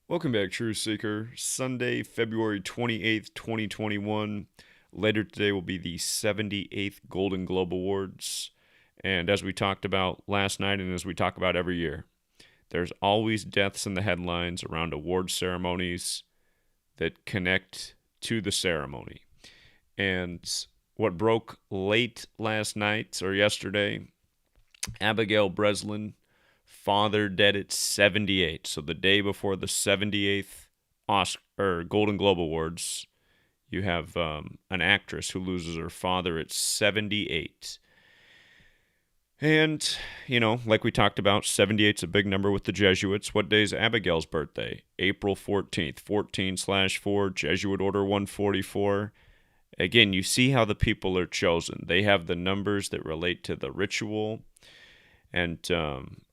Welcome back, Truth Seeker. Sunday, February 28th, 2021. Later today will be the 78th Golden Globe Awards. And as we talked about last night and as we talk about every year, there's always deaths in the headlines around award ceremonies that connect to the ceremony. And what broke late last night or yesterday, Abigail Breslin, father dead at 78. So the day before the 78th Golden Globe Awards, you have an actress who loses her father at 78. And, like we talked about, 78's a big number with the Jesuits. What day is Abigail's birthday? April 14th, 14/4, Jesuit Order 144. Again, you see how the people are chosen. They have the numbers that relate to the ritual. And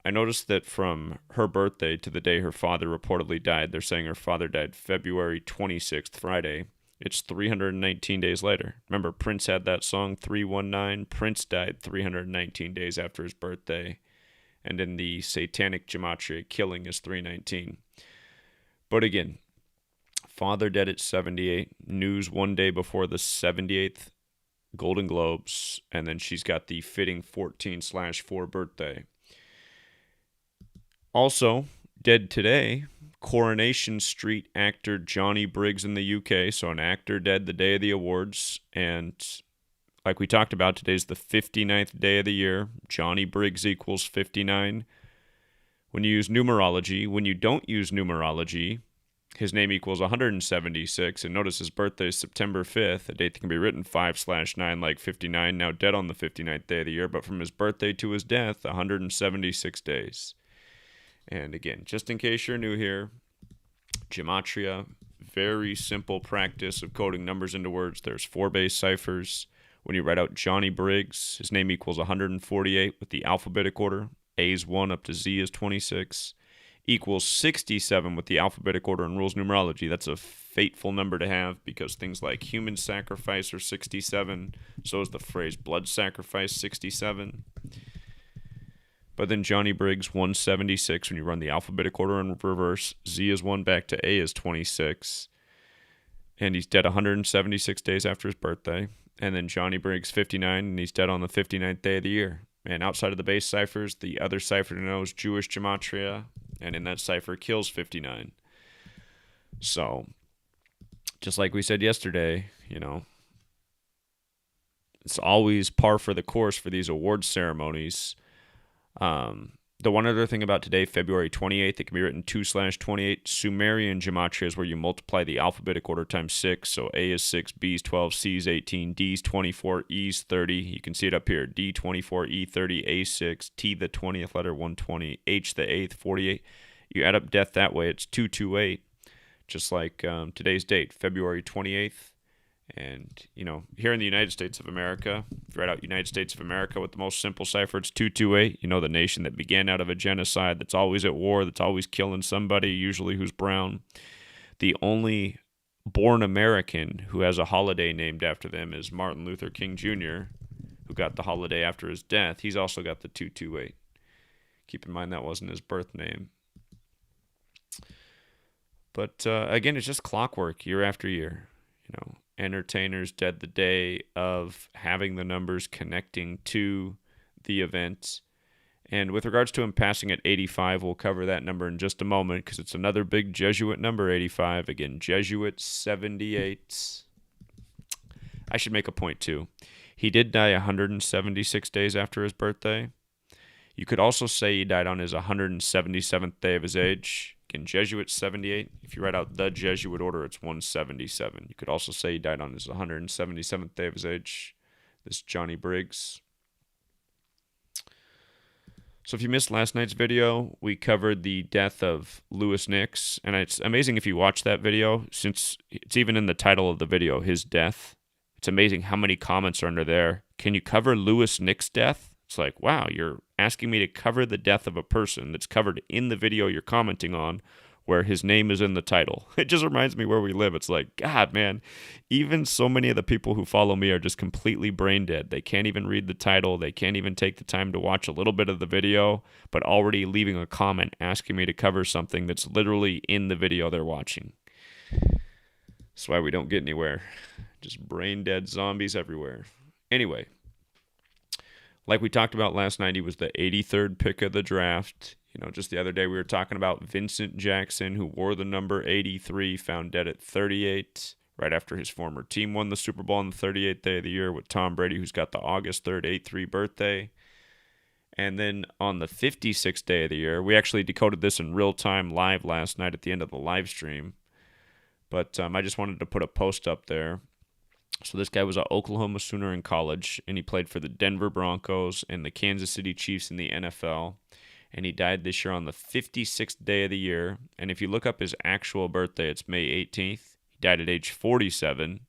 I noticed that from her birthday to the day her father reportedly died, they're saying her father died February 26th, Friday. It's 319 days later. Remember, Prince had that song, 319. Prince died 319 days after his birthday. And in the satanic Gematria, killing is 319. But again, father dead at 78. News one day before the 78th Golden Globes, and then she's got the fitting 14/4 birthday. Also, dead today, Coronation Street actor Johnny Briggs in the UK. So an actor dead the day of the awards. And like we talked about, today's the 59th day of the year. Johnny Briggs equals 59. When you use numerology, when you don't use numerology, his name equals 176, and notice his birthday is September 5th, a date that can be written 5/9 like 59, now dead on the 59th day of the year, but from his birthday to his death, 176 days. And again, just in case you're new here, Gematria, very simple practice of coding numbers into words. There's 4 base ciphers. When you write out Johnny Briggs, his name equals 148 with the alphabetic order. A is 1 up to Z is 26. Equals 67 with the alphabetic order and rules numerology. That's a fateful number to have because things like human sacrifice are 67. So is the phrase blood sacrifice 67. But then Johnny Briggs 176 when you run the alphabetic order in reverse. Z is 1 back to A is 26. And he's dead 176 days after his birthday. And then Johnny Briggs 59 and he's dead on the 59th day of the year. And outside of the base ciphers, the other cipher to know is Jewish Gematria. And in that cipher, kills 59. So, just like we said yesterday, it's always par for the course for these award ceremonies. The one other thing about today, February 28th, it can be written 2/28. Sumerian Gematria is where you multiply the alphabetic order times 6. So A is 6, B is 12, C is 18, D is 24, E is 30. You can see it up here. D 24, E 30, A 6, T the 20th letter 120, H the 8th 48. You add up death that way, it's 228. Just like today's date, February 28th. And, here in the United States of America, if you write out United States of America with the most simple cipher, it's 228. The nation that began out of a genocide, that's always at war, that's always killing somebody, usually who's brown. The only born American who has a holiday named after them is Martin Luther King Jr., who got the holiday after his death. He's also got the 228. Keep in mind that wasn't his birth name. But again, it's just clockwork year after year. Entertainers dead the day of having the numbers connecting to the event. And with regards to him passing at 85, we'll cover that number in just a moment because it's another big Jesuit number, 85. Again, Jesuit 78. I should make a point too. He did die 176 days after his birthday. You could also say he died on his 177th day of his age. Again, Jesuit 78. If you write out the Jesuit order, it's 177. You could also say he died on his 177th day of his age. This Johnny Briggs. So if you missed last night's video, we covered the death of Louis Nix. And it's amazing if you watch that video, since it's even in the title of the video, his death. It's amazing how many comments are under there. Can you cover Louis Nix's death? It's like, wow, you're asking me to cover the death of a person that's covered in the video you're commenting on where his name is in the title. It just reminds me where we live. It's like, God, man, even so many of the people who follow me are just completely brain dead. They can't even read the title. They can't even take the time to watch a little bit of the video, but already leaving a comment asking me to cover something that's literally in the video they're watching. That's why we don't get anywhere. Just brain dead zombies everywhere. Anyway, like we talked about last night, he was the 83rd pick of the draft. Just the other day we were talking about Vincent Jackson, who wore the number 83, found dead at 38, right after his former team won the Super Bowl on the 38th day of the year with Tom Brady, who's got the August 3rd, 83 birthday. And then on the 56th day of the year, we actually decoded this in real time live last night at the end of the live stream. But I just wanted to put a post up there. So this guy was an Oklahoma Sooner in college, and he played for the Denver Broncos and the Kansas City Chiefs in the NFL. And he died this year on the 56th day of the year. And if you look up his actual birthday, it's May 18th. He died at age 47.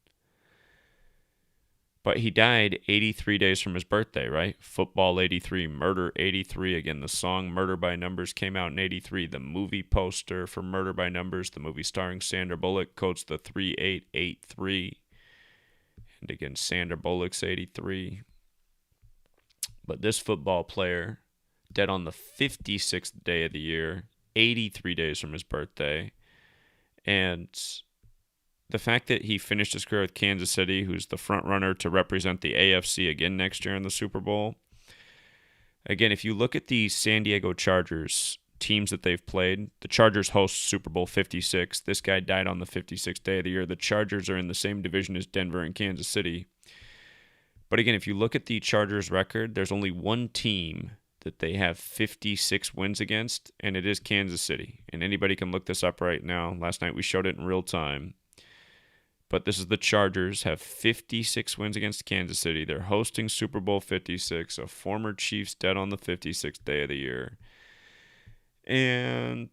But he died 83 days from his birthday, right? Football 83, Murder 83. Again, the song Murder by Numbers came out in 83. The movie poster for Murder by Numbers, the movie starring Sandra Bullock, codes the 3883. And again, Sandra Bullock's 83. But this football player, dead on the 56th day of the year, 83 days from his birthday. And the fact that he finished his career with Kansas City, who's the front runner to represent the AFC again next year in the Super Bowl. Again, if you look at the San Diego Chargers teams that they've played, the Chargers host Super Bowl 56. This guy died on the 56th day of the year. The Chargers are in the same division as Denver and Kansas City. But again, if you look at the Chargers record, there's only one team that they have 56 wins against, and it is Kansas City. And anybody can look this up right now. Last night we showed it in real time. But this is the Chargers, have 56 wins against Kansas City. They're hosting Super Bowl 56, a former Chiefs dead on the 56th day of the year. And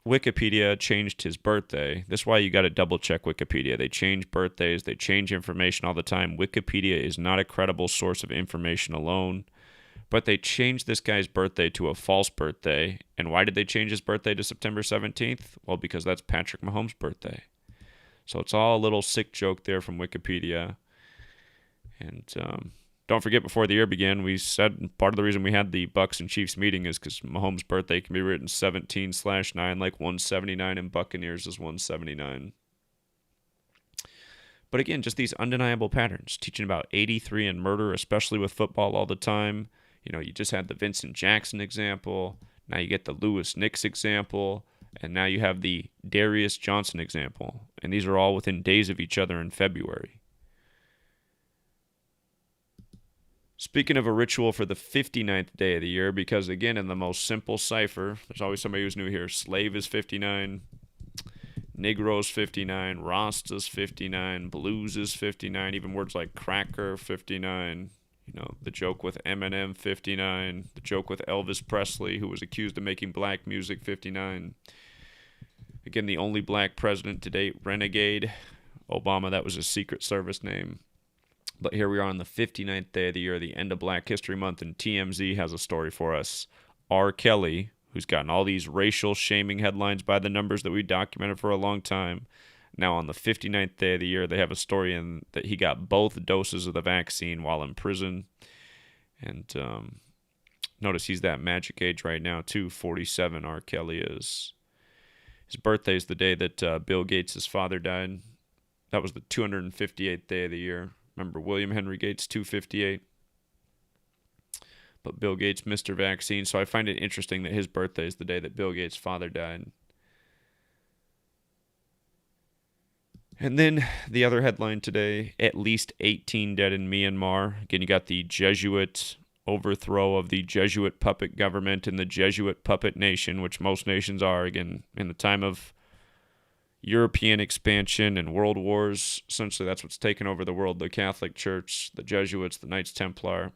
Wikipedia changed his birthday. That's why you got to double check Wikipedia. They change birthdays. They change information all the time. Wikipedia is not a credible source of information alone. But they changed this guy's birthday to a false birthday. And why did they change his birthday to September 17th? Well, because that's Patrick Mahomes' birthday. So it's all a little sick joke there from Wikipedia. And don't forget, before the year began, we said part of the reason we had the Bucks and Chiefs meeting is because Mahomes' birthday can be written 17/9, like 179, and Buccaneers is 179. But again, just these undeniable patterns, teaching about 83 and murder, especially with football all the time. You just had the Vincent Jackson example. Now you get the Lewis Nix example. And now you have the Darius Johnson example. And these are all within days of each other in February. Speaking of a ritual for the 59th day of the year, because again, in the most simple cipher, there's always somebody who's new here. Slave is 59. Negro's 59. Rasta's 59. Blues is 59. Even words like cracker, 59. The joke with Eminem, 59. The joke with Elvis Presley, who was accused of making black music, 59. Again, the only black president to date, Renegade. Obama, that was his Secret Service name. But here we are on the 59th day of the year, the end of Black History Month, and TMZ has a story for us. R. Kelly, who's gotten all these racial shaming headlines by the numbers that we documented for a long time. Now on the 59th day of the year, they have a story in that he got both doses of the vaccine while in prison. And notice he's that magic age right now, too. 47, R. Kelly is. His birthday is the day that Bill Gates' father died. That was the 258th day of the year. Remember William Henry Gates, 258. But Bill Gates, Mr. Vaccine. So I find it interesting that his birthday is the day that Bill Gates' father died. And then the other headline today, at least 18 dead in Myanmar. Again, you got the Jesuit overthrow of the Jesuit puppet government and the Jesuit puppet nation, which most nations are. Again, in the time of European expansion and world wars, essentially that's what's taken over the world, the Catholic Church, the Jesuits, the Knights Templar.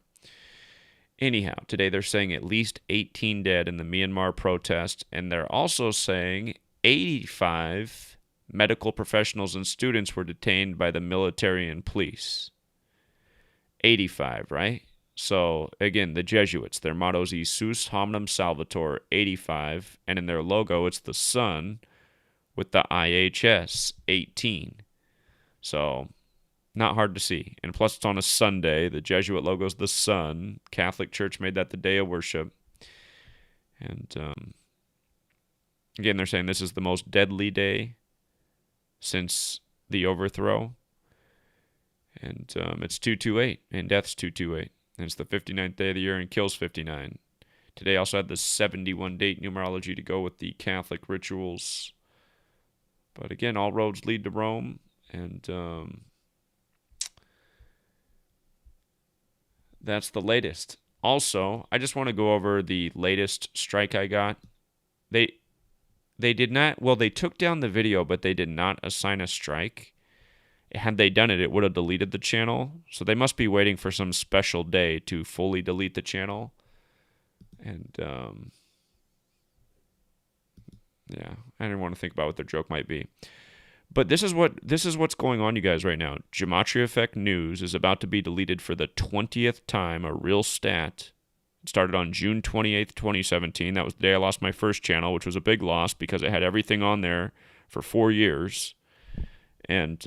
Anyhow, today they're saying at least 18 dead in the Myanmar protest, and they're also saying 85 medical professionals and students were detained by the military and police. 85, right? So, again, the Jesuits, their motto is Jesus Hominum Salvator 85, and in their logo, it's the sun with the IHS 18. So, not hard to see. And plus, it's on a Sunday. The Jesuit logo is the sun. Catholic Church made that the day of worship. And again, they're saying this is the most deadly day since the overthrow. And it's 228, and death's 228. And it's the 59th day of the year and kills 59. Today also had the 71 date numerology to go with the Catholic rituals. But again, all roads lead to Rome. And that's the latest. Also, I just want to go over the latest strike I got. They did not, well, they took down the video, but they did not assign a strike. Had they done it, it would have deleted the channel. So they must be waiting for some special day to fully delete the channel. And yeah, I didn't want to think about what their joke might be. But this is what's going on, you guys, right now. GematriaEffectNews is about to be deleted for the 20th time, a real stat. It started on June 28th, 2017. That was the day I lost my first channel, which was a big loss because it had everything on there for 4 years. And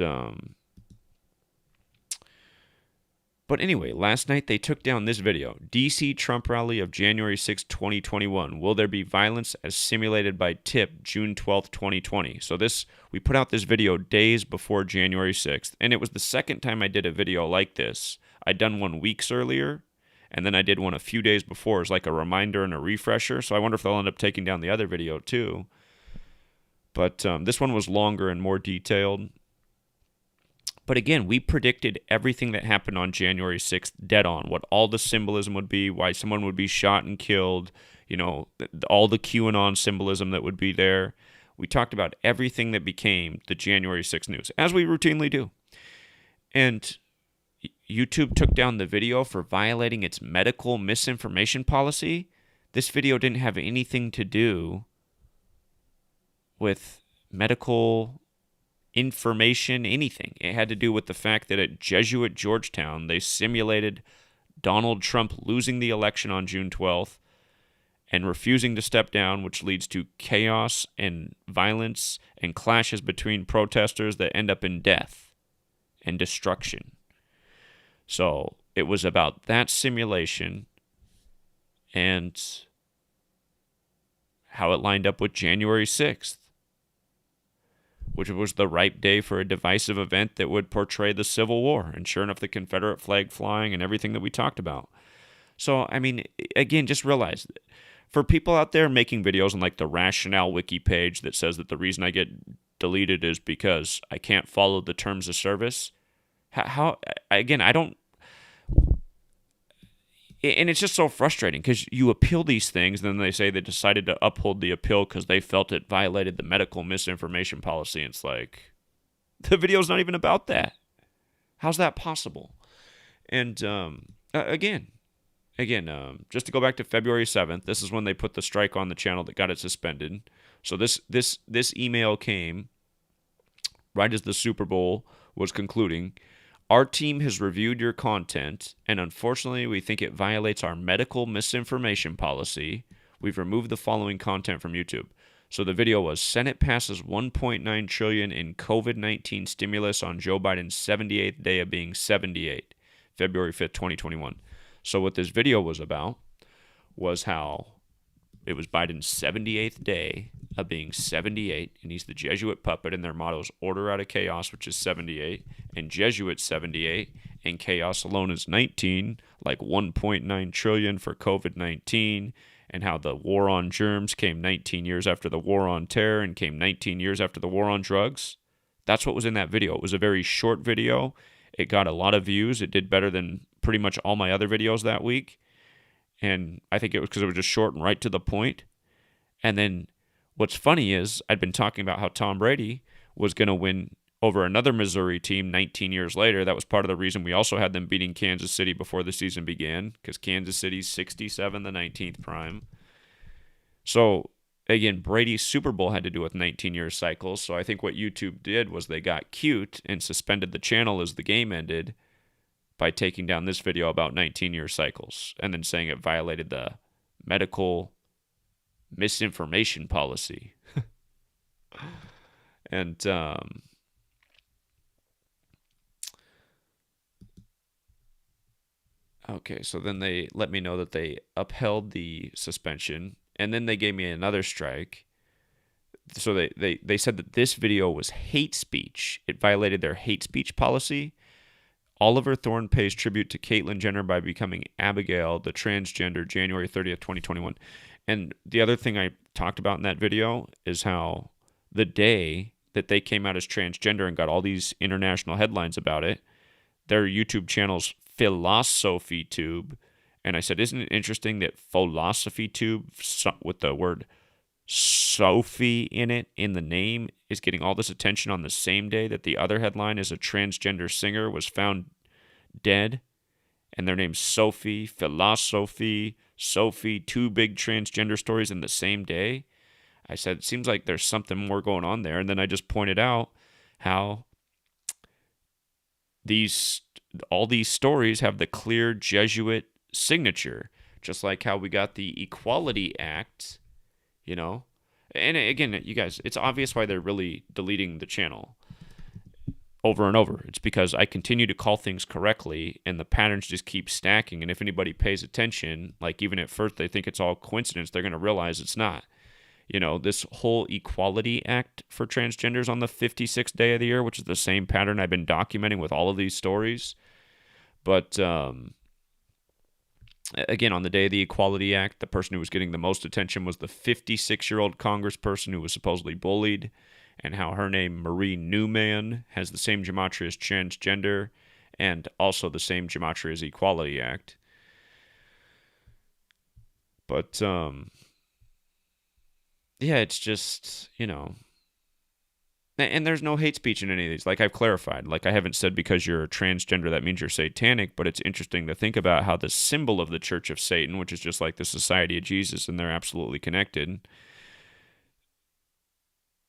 but anyway, last night they took down this video. DC Trump rally of January 6, 2021. Will there be violence as simulated by TIP June 12, 2020? So we put out this video days before January 6th, and it was the second time I did a video like this. I'd done one weeks earlier, and then I did one a few days before as like a reminder and a refresher. So I wonder if they'll end up taking down the other video too. But this one was longer and more detailed. But again, we predicted everything that happened on January 6th dead on, what all the symbolism would be, why someone would be shot and killed, all the QAnon symbolism that would be there. We talked about everything that became the January 6th news, as we routinely do. And YouTube took down the video for violating its medical misinformation policy. This video didn't have anything to do with medical information, anything. It had to do with the fact that at Jesuit Georgetown, they simulated Donald Trump losing the election on June 12th and refusing to step down, which leads to chaos and violence and clashes between protesters that end up in death and destruction. So it was about that simulation and how it lined up with January 6th. Which was the ripe day for a divisive event that would portray the Civil War. And sure enough, the Confederate flag flying and everything that we talked about. So, I mean, again, just realize, for people out there making videos on like the Rationale Wiki page that says that the reason I get deleted is because I can't follow the terms of service, again, I don't... And it's just so frustrating because you appeal these things, and then they say they decided to uphold the appeal because they felt it violated the medical misinformation policy. And it's like, the video's not even about that. How's that possible? And again, just to go back to February 7th, this is when they put the strike on the channel that got it suspended. So this email came right as the Super Bowl was concluding. Our team has reviewed your content, and unfortunately, we think it violates our medical misinformation policy. We've removed the following content from YouTube. So the video was, Senate passes $1.9 trillion in COVID-19 stimulus on Joe Biden's 78th day of being 78, February 5th, 2021. So what this video was about was how it was Biden's 78th day of being 78, and he's the Jesuit puppet, and their motto is order out of chaos, which is 78, and Jesuit 78, and chaos alone is 19, like 1.9 trillion for COVID-19, and how the war on germs came 19 years after the war on terror and came 19 years after the war on drugs. That's what was in that video. It was a very short video. It got a lot of views. It did better than pretty much all my other videos that week. And I think it was because it was just short and right to the point. And then what's funny is I'd been talking about how Tom Brady was going to win over another Missouri team 19 years later. That was part of the reason we also had them beating Kansas City before the season began, because Kansas City's 67, the 19th prime. So, again, Brady's Super Bowl had to do with 19-year cycles. So I think what YouTube did was they got cute and suspended the channel as the game ended by taking down this video about 19-year cycles and then saying it violated the medical misinformation policy. And okay, so then they let me know that they upheld the suspension, and then they gave me another strike. So they said that this video was hate speech. It violated their hate speech policy. Oliver Thorne pays tribute to Caitlyn Jenner by becoming Abigail, the transgender, January 30th, 2021. And the other thing I talked about in that video is how the day that they came out as transgender and got all these international headlines about it, their YouTube channel's Philosophy Tube, and I said, isn't it interesting that Philosophy Tube, with the word Sophie in it, in the name, is getting all this attention on the same day that the other headline is a transgender singer was found dead, and their name's Sophie, Philosophy, Sophie, two big transgender stories in the same day. I said, it seems like there's something more going on there. And then I just pointed out how all these stories have the clear Jesuit signature, just like how we got the Equality Act, you know. And again, you guys, it's obvious why they're really deleting the channel over and over. It's because I continue to call things correctly, and the patterns just keep stacking. And if anybody pays attention, like even at first they think it's all coincidence, they're going to realize it's not. You know, this whole Equality Act for transgenders on the 56th day of the year, which is the same pattern I've been documenting with all of these stories. But again, on the day of the Equality Act, the person who was getting the most attention was the 56-year-old congressperson who was supposedly bullied, and how her name, Marie Newman, has the same gematria as transgender and also the same gematria as Equality Act. But yeah, it's just, you know, and there's no hate speech in any of these. Like I've clarified, like I haven't said because you're a transgender that means you're satanic, but it's interesting to think about how the symbol of the Church of Satan, which is just like the Society of Jesus, and they're absolutely connected,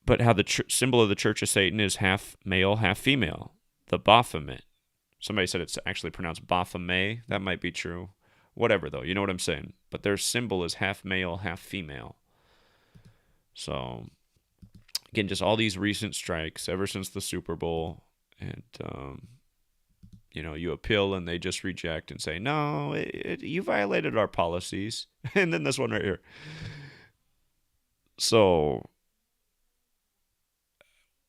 but how the symbol of the Church of Satan is half male, half female, the Baphomet. Somebody said it's actually pronounced Baphomet. That might be true. Whatever, though. You know what I'm saying? But their symbol is half male, half female. So, again, just all these recent strikes ever since the Super Bowl. And, you know, you appeal and they just reject and say, no, you violated our policies. And then this one right here. So,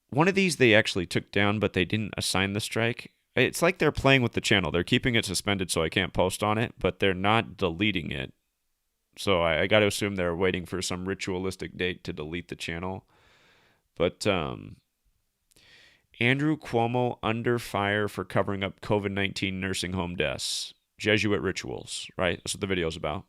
one of these they actually took down, but they didn't assign the strike. It's like they're playing with the channel. They're keeping it suspended so I can't post on it, but they're not deleting it. So I got to assume they're waiting for some ritualistic date to delete the channel. But Andrew Cuomo under fire for covering up COVID-19 nursing home deaths. Jesuit rituals, right? That's what the video's about.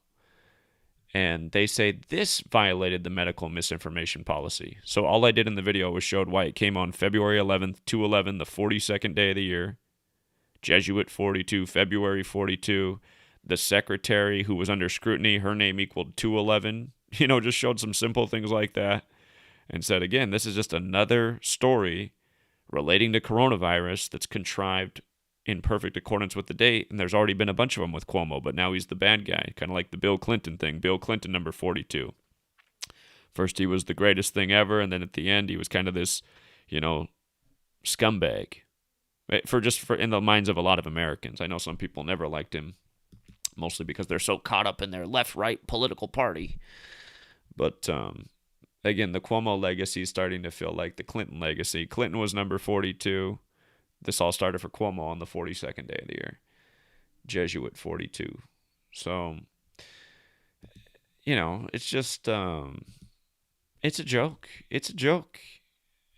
And they say this violated the medical misinformation policy. So all I did in the video was showed why it came on February 11th, 2/11, the 42nd day of the year. Jesuit 42, February 42. The secretary who was under scrutiny, her name equaled 211. You know, just showed some simple things like that. And said, again, this is just another story relating to coronavirus that's contrived in perfect accordance with the date. And there's already been a bunch of them with Cuomo, but now he's the bad guy, kind of like the Bill Clinton thing. Bill Clinton, number 42. First, he was the greatest thing ever, and then at the end, he was kind of this, you know, scumbag. For in the minds of a lot of Americans. I know some people never liked him, mostly because they're so caught up in their left-right political party. But again, the Cuomo legacy is starting to feel like the Clinton legacy. Clinton was number 42. This all started for Cuomo on the 42nd day of the year. Jesuit 42. So, you know, it's just, it's a joke. It's a joke.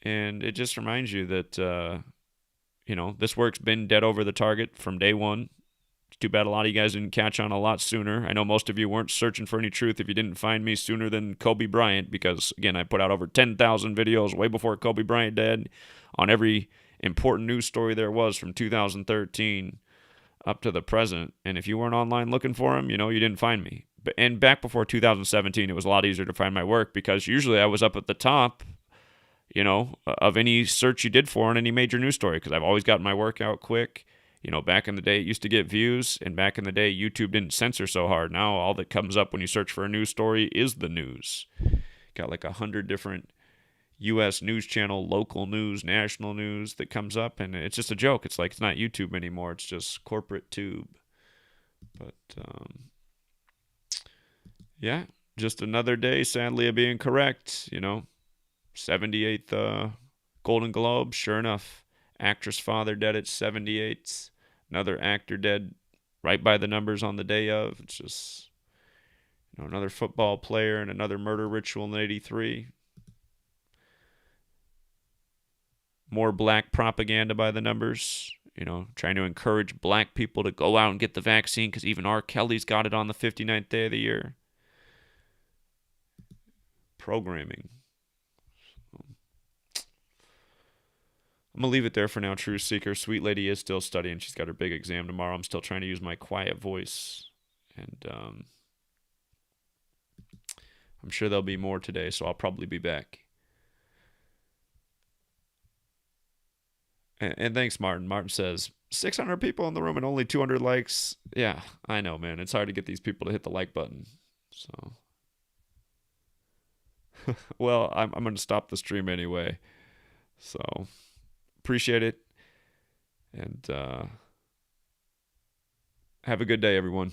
And it just reminds you that, you know, this work's been dead over the target from day one. It's too bad a lot of you guys didn't catch on a lot sooner. I know most of you weren't searching for any truth if you didn't find me sooner than Kobe Bryant, because, again, I put out over 10,000 videos way before Kobe Bryant died on every important news story there was from 2013 up to the present. And if you weren't online looking for them, you know, you didn't find me. And back before 2017, it was a lot easier to find my work because usually I was up at the top, you know, of any search you did for on any major news story, because I've always gotten my work out quick. Back in the day, it used to get views, and back in the day, YouTube didn't censor so hard. Now, all that comes up when you search for a news story is the news. Got like 100 different U.S. news channel, local news, national news that comes up, and it's just a joke. It's like it's not YouTube anymore. It's just corporate tube. But, yeah, just another day, sadly, of being correct. 78th Golden Globe, sure enough. Actress father dead at 78. Another actor dead right by the numbers on the day of. It's just, another football player and another murder ritual in 83. More black propaganda by the numbers. Trying to encourage black people to go out and get the vaccine because even R. Kelly's got it on the 59th day of the year. Programming. I'm going to leave it there for now, Truth Seeker. Sweet Lady is still studying. She's got her big exam tomorrow. I'm still trying to use my quiet voice. And I'm sure there'll be more today, so I'll probably be back. And thanks, Martin. Martin says, 600 people in the room and only 200 likes. Yeah, I know, man. It's hard to get these people to hit the like button. So, well, I'm going to stop the stream anyway. So, appreciate it. And have a good day, everyone.